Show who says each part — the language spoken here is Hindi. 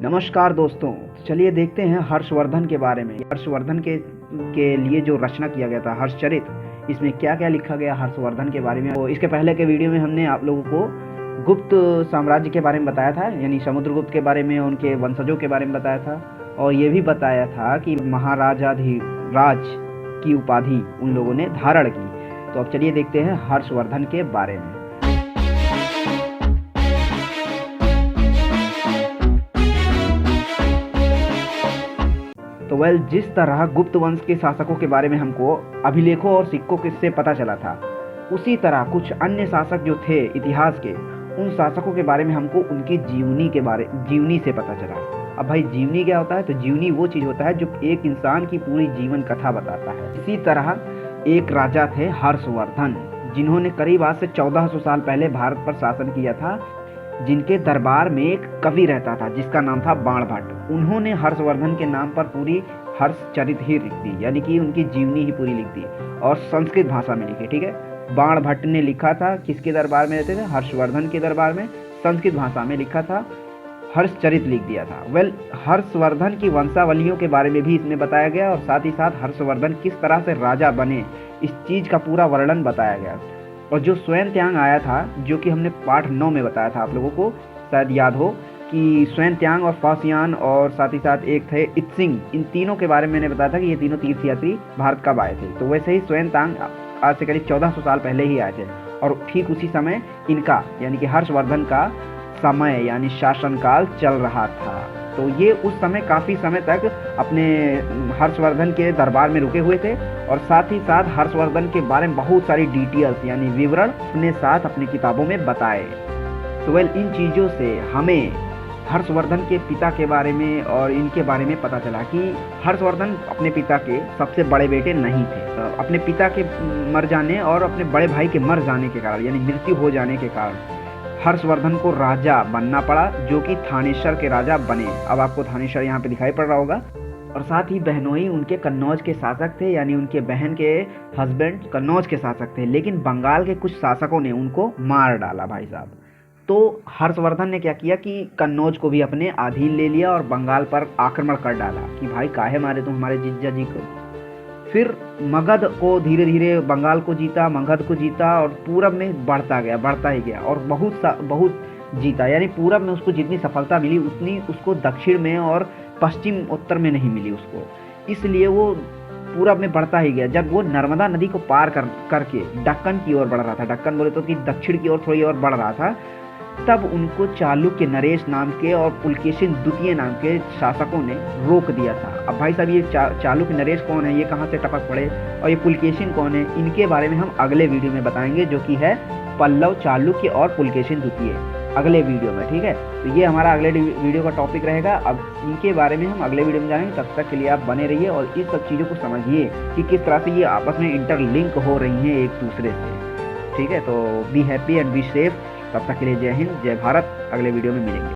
Speaker 1: नमस्कार दोस्तों, चलिए देखते हैं हर्षवर्धन के बारे में। हर्षवर्धन के लिए जो रचना किया गया था हर्षचरित, इसमें क्या क्या लिखा गया हर्षवर्धन के बारे में। तो इसके पहले के वीडियो में हमने आप लोगों को गुप्त साम्राज्य के बारे में बताया था, यानी समुद्रगुप्त के बारे में, उनके वंशजों के बारे में बताया था, और ये भी बताया था कि महाराजाधिराज की उपाधि उन लोगों ने धारण की। तो अब चलिए देखते हैं हर्षवर्धन के बारे में। तो जिस तरह गुप्त वंश के शासकों के बारे में हमको अभिलेखों और सिक्कों से पता चला था, उसी तरह कुछ अन्य शासक जो थे इतिहास के, उन शासकों के बारे में हमको उनकी जीवनी से पता चला। अब भाई जीवनी क्या होता है? तो जीवनी वो चीज़ होता है जो एक इंसान की पूरी जीवन कथा बताता है। इसी तरह एक राजा थे हर्षवर्धन, जिन्होंने करीब आज से 1400 साल पहले भारत पर शासन किया था, जिनके दरबार में एक कवि रहता था जिसका नाम था बाणभट्ट। उन्होंने हर्षवर्धन के नाम पर पूरी हर्षचरित ही लिख दी, यानी कि उनकी जीवनी ही पूरी लिख दी, और संस्कृत भाषा में लिखी। ठीक है, बाणभट्ट ने लिखा था, किसके दरबार में रहते थे? हर्षवर्धन के दरबार में, संस्कृत भाषा में लिखा था, हर्षचरित लिख दिया था। हर्षवर्धन की वंशावलियों के बारे में भी इसमें बताया गया, और साथ ही साथ हर्षवर्धन किस तरह से राजा बने, इस चीज़ का पूरा वर्णन बताया गया। और जो स्वयंत्यांग आया था, जो कि हमने पाठ 9 में बताया था, आप लोगों को शायद याद हो कि स्वयंत्यांग और फासियान और साथ ही साथ एक थे इत्सिंग, इन तीनों के बारे में मैंने बताया था कि ये तीनों तीर्थयात्री भारत कब आए थे। तो वैसे ही स्वयंत्यांग आज से करीब 1400 साल पहले ही आए थे, और ठीक उसी समय इनका यानी कि हर्षवर्धन का समय यानी शासनकाल चल रहा था। तो ये उस समय काफ़ी समय तक अपने हर्षवर्धन के दरबार में रुके हुए थे, और साथ ही साथ हर्षवर्धन के बारे में बहुत सारी डिटेल्स यानी विवरण अपने साथ अपनी किताबों में बताए। तो इन चीज़ों से हमें हर्षवर्धन के पिता के बारे में और इनके बारे में पता चला कि हर्षवर्धन अपने पिता के सबसे बड़े बेटे नहीं थे। तो अपने पिता के मर जाने और अपने बड़े भाई के मर जाने के कारण यानी मृत्यु हो जाने के कारण हर्षवर्धन को राजा बनना पड़ा, जो कि थानेश्वर के राजा बने। अब आपको थानेश्वर यहाँ पे दिखाई पड़ रहा होगा। और साथ ही बहनोई उनके कन्नौज के शासक थे, यानी उनके बहन के हस्बैंड कन्नौज के शासक थे, लेकिन बंगाल के कुछ शासकों ने उनको मार डाला भाई साहब। तो हर्षवर्धन ने क्या किया कि कन्नौज को भी अपने अधीन ले लिया और बंगाल पर आक्रमण कर डाला कि भाई काहे मारे तुम हमारे जीजा जी को। फिर मगध को धीरे धीरे बंगाल को जीता, मगध को जीता, और पूरब में बढ़ता ही गया और बहुत जीता। यानी पूरब में उसको जितनी सफलता मिली उतनी उसको दक्षिण में और पश्चिम उत्तर में नहीं मिली उसको, इसलिए वो पूरब में बढ़ता ही गया। जब वो नर्मदा नदी को पार करके दक्कन की ओर बढ़ रहा था, दक्कन बोले तो कि दक्षिण की ओर थोड़ी और बढ़ रहा था, तब उनको चालुक्य नरेश नाम के और पुलकेशिन द्वितीय नाम के शासकों ने रोक दिया था। अब भाई साहब ये चालुक्य नरेश कौन है, ये कहाँ से टपक पड़े, और ये पुलकेशिन कौन है, इनके बारे में हम अगले वीडियो में बताएंगे, जो कि है पल्लव, चालुक्य और पुलकेशिन द्वितीय, अगले वीडियो में। ठीक है, तो ये हमारा अगले वीडियो का टॉपिक रहेगा। अब इनके बारे में हम अगले वीडियो में जानेंगे। तब तक के लिए आप बने रहिए और इस सब चीज़ों को समझिए कि किस तरह से ये आपस में इंटरलिंक हो रही हैं एक दूसरे से। ठीक है, तो be happy and be safe. तब तक के लिए जय हिंद, जय भारत। अगले वीडियो में मिलेंगे।